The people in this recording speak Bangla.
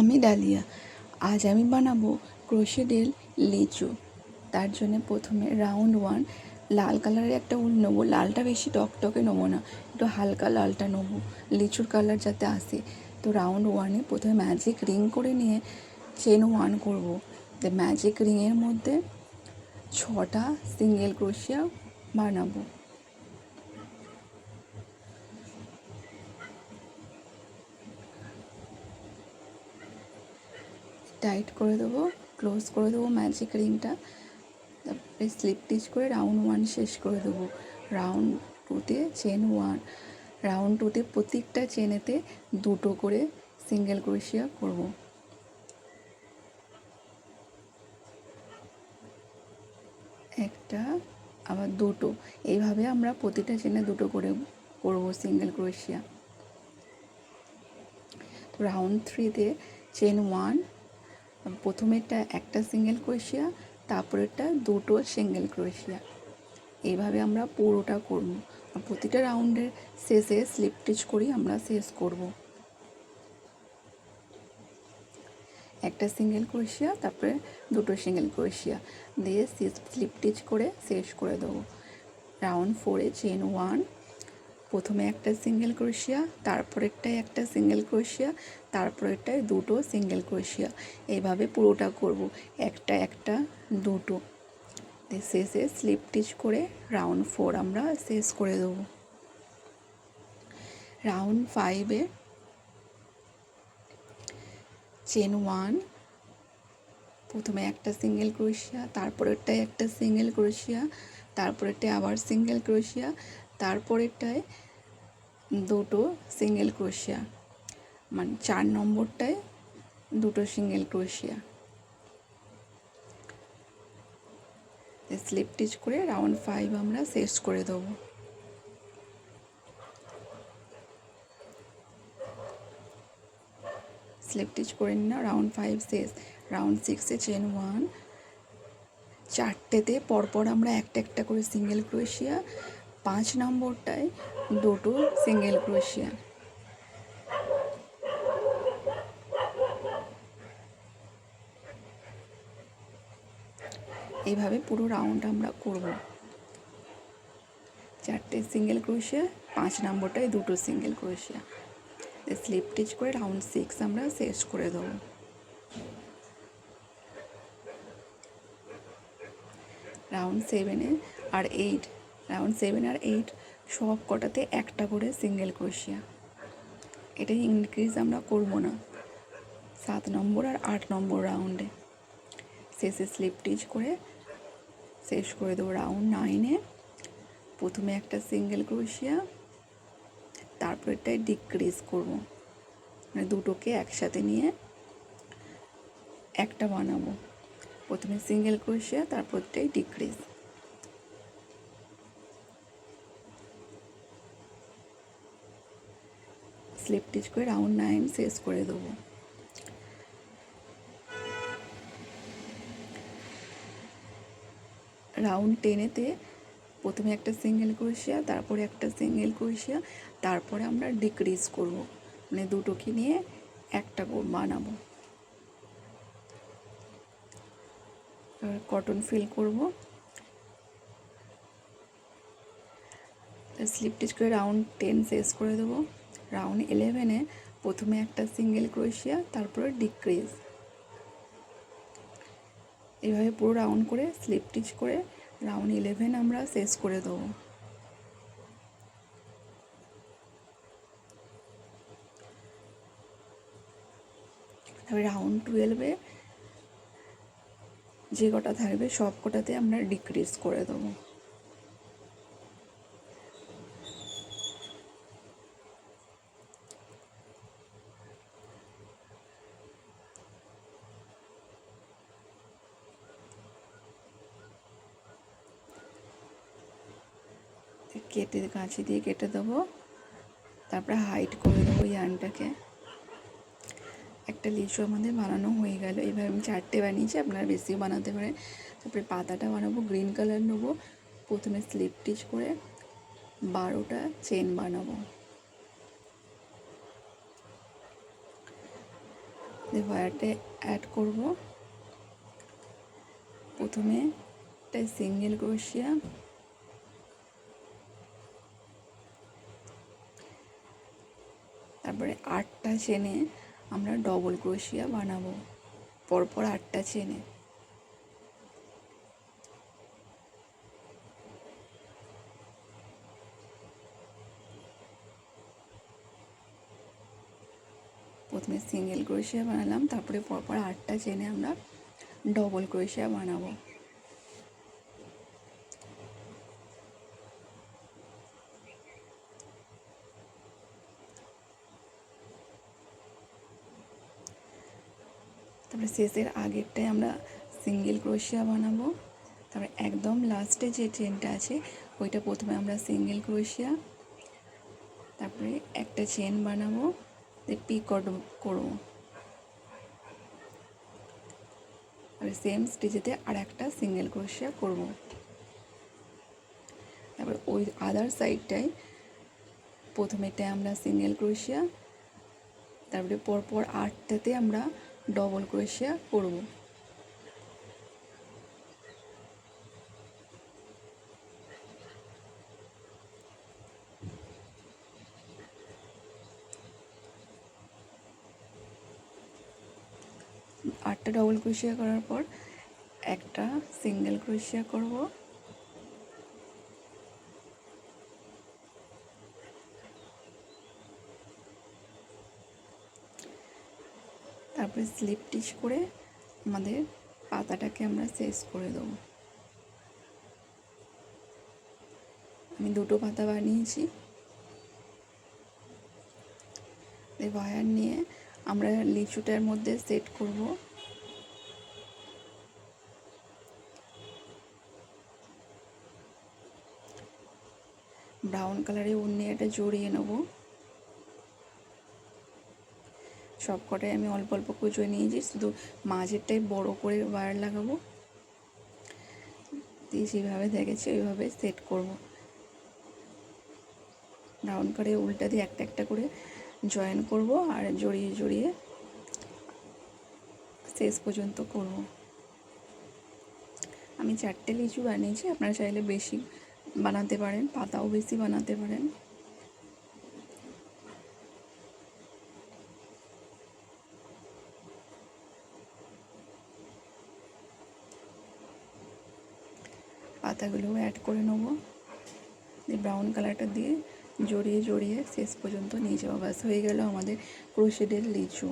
আমি ডালিয়া। আজ আমি বানাবো ক্রোশেডের লিচু। তার জন্য প্রথমে রাউন্ড ওয়ান লাল কালারের একটা উল নেবো। লালটা বেশি টকটকে নেবো না, একটু হালকা লালটা নেবো, লিচুর কালার যাতে আসে। তো রাউন্ড ওয়ানে প্রথমে ম্যাজিক রিং করে নিয়ে চেন ওয়ান করবো। তো ম্যাজিক রিংয়ের মধ্যে 6টা সিঙ্গেল ক্রোশিয়া বানাবো। টাইট করে দেবো, ক্লোজ করে দেবো ম্যাজিক রিংটা। তারপরে স্লিপ টিচ করে রাউন্ড ওয়ান শেষ করে দেবো। রাউন্ড টুতে চেন ওয়ান, রাউন্ড টুতে প্রত্যেকটা চেনেতে 2টো করে সিঙ্গেল ক্রোশিয়া করব। একটা, আবার 2টো, এইভাবে আমরা প্রতিটা চেনে 2টো করে করব সিঙ্গেল ক্রোশিয়া। তো রাউন্ড থ্রিতে চেন ওয়ান, প্রথমেরটা একটা সিঙ্গেল ক্রোশিয়া, তারপরেরটা 2টো সিঙ্গেল ক্রোশিয়া। এইভাবে আমরা পুরোটা করব। আর প্রতিটা রাউন্ডের শেষে স্লিপ টিচ করি আমরা শেষ করব। একটা সিঙ্গেল ক্রোশিয়া, তারপরে 2টো সিঙ্গেল ক্রোশিয়া দিয়ে স্লিপ টিচ করে শেষ করে দেবো। রাউন্ড ফোরে চেন ওয়ান, প্রথমে একটা সিঙ্গেল ক্রোশিয়া, তারপরেরটায় একটা সিঙ্গেল ক্রোশিয়া, তারপরেরটায় 2টো সিঙ্গেল ক্রোশিয়া। এইভাবে পুরোটা করব, একটা একটা 2টো। শেষে স্লিপ টিচ করে রাউন্ড ফোর আমরা শেষ করে দেবো। রাউন্ড ফাইভে চেন ওয়ান, প্রথমে একটা সিঙ্গেল ক্রোশিয়া, তারপরেরটায় একটা সিঙ্গেল ক্রোশিয়া, তারপরেরটায় আবার সিঙ্গেল ক্রোশিয়া, তারপরেরটায় 2টো সিঙ্গেল ক্রোশিয়া, মানে 4 নম্বরটায় 2টো সিঙ্গেল ক্রোশিয়া। স্লিপ টিচ করে রাউন্ড ফাইভ আমরা শেষ করে দেবো। স্লিপ টিচ করে নিন, রাউন্ড ফাইভ শেষ। রাউন্ড সিক্সে চেন ওয়ান, 4টেতে পরপর আমরা একটা একটা করে সিঙ্গেল ক্রোশিয়া, 5 নম্বরটায় 2টো সিঙ্গেল ক্রোশিয়া। এইভাবে পুরো রাউন্ড আমরা করব। 4টে সিঙ্গেল ক্রোশিয়া, 5 নম্বরটায় 2টো সিঙ্গেল ক্রোশিয়া। স্লিপ টিচ করে রাউন্ড সিক্স আমরা শেষ করে দেবো। রাউন্ড সেভেনে আর এইট, রাউন্ড 7 আর 8 সব কটাতে একটা করে সিঙ্গেল ক্রোশিয়া। এটা ইনক্রিজ আমরা করব না 7 নম্বর আর 8 নম্বর রাউন্ডে। শেষে স্লিপ টিচ করে শেষ করে দেবো। রাউন্ড নাইনে প্রথমে একটা সিঙ্গেল ক্রোশিয়া, তারপরেরটাই ডিক্রিজ করব, মানে 2টোকে একসাথে নিয়ে একটা বানাবো। প্রথমে সিঙ্গেল ক্রোশিয়া, তারপরটাই ডিক্রিজ। স্লিপ টিচ করে রাউন্ড 9 শেষ করে দেবো। রাউন্ড 10এতে প্রথমে একটা সিঙ্গেল ক্রোশিয়া, তারপরে একটা সিঙ্গেল ক্রোশিয়া, তারপরে আমরা ডিক্রিজ করব, মানে 2টোকে নিয়ে একটা বানাবো। কটন ফিল করব। স্লিপ টিচ করে রাউন্ড 10 শেষ করে দেবো। রাউন্ড 11এ প্রথমে একটা সিঙ্গেল ক্রোশিয়া, তারপরে ডিক্রিজ। এইভাবে পুরো রাউন্ড করে স্লিপ টিচ করে রাউন্ড 11 আমরা শেষ করে দেবো। তারপরে রাউন্ড 12-এ যে কটা থাকবে সব কটাতে আমরা ডিক্রিজ করে দেবো। কেটে কাঁচি দিয়ে কেটে দেবো, তারপরে হাইট করে দেবো ইয়ার্নটাকে। একটা লিচু আমাদের বানানো হয়ে গেল। এবার আমি 4টে বানিয়েছি, আপনারা বেশিও বানাতে পারেন। তারপরে পাতাটা বানাবো, গ্রিন কালার নেবো। প্রথমে স্লিপ টিচ করে 12টা চেন বানাবো। দিয়ে ওয়্যারটা অ্যাড করব। প্রথমে একটা সিঙ্গেল ক্রোশিয়া, তারপরে 8টা চেনে আমরা ডবল ক্রোশিয়া বানাবো, পরপর 8টা চেনে। প্রথমে সিঙ্গেল ক্রোশিয়া বানালাম, তারপরে পরপর 8টা চেনে আমরা ডবল ক্রোশিয়া বানাবো। তারপরে শেষের আগেরটায় আমরা সিঙ্গেল ক্রোশিয়া বানাবো। তারপরে একদম লাস্টে যে চেনটা আছে ওইটা প্রথমে আমরা সিঙ্গেল ক্রোশিয়া, তারপরে একটা চেন বানাবো, দিয়ে পিকট করবো। আর সেম স্টিচেতে আর একটা সিঙ্গেল ক্রোশিয়া করব। তারপরে ওই আদার সাইডটায় প্রথমেটায় আমরা সিঙ্গেল ক্রোশিয়া, তারপরে পরপর 8টাতে আমরা ডবল ক্রোশিয়া করব। আটটা ডবল ক্রোশিয়া করার পর একটা সিঙ্গেল ক্রোশিয়া করব। তারপরে স্লিপ স্টিচ করে আমাদের পাতাটাকে আমরা শেষ করে দেবো। আমি দুটো পাতা বানিয়েছি। এই ওয়্যার নিয়ে আমরা লিচুটার মধ্যে সেট করব। ব্রাউন কালারে উন্নে এটা জড়িয়ে নেব। সব কটাই আমি অল্প অল্প কুচোয় নিয়েছি, শুধু মাঝেরটাই বড় করে ওয়্যার লাগাবো। দিয়ে যেভাবে দেখেছি ওইভাবে সেট করব। ব্রাউন কালারে উল্টা দিয়ে একটা একটা করে জয়েন করব আর জড়িয়ে জড়িয়ে শেষ পর্যন্ত করব। আমি 4টে লিচু বানিয়েছি, আপনারা চাইলে বেশি বানাতে পারেন, পাতাও বেশি বানাতে পারেন। পাতাগুলোও অ্যাড করে নেব, দিয়ে ব্রাউন কালারটা দিয়ে জড়িয়ে জড়িয়ে শেষ পর্যন্ত নিয়ে যাওয়া। ব্যাস হয়ে গেল আমাদের ক্রোশেটের লিচু।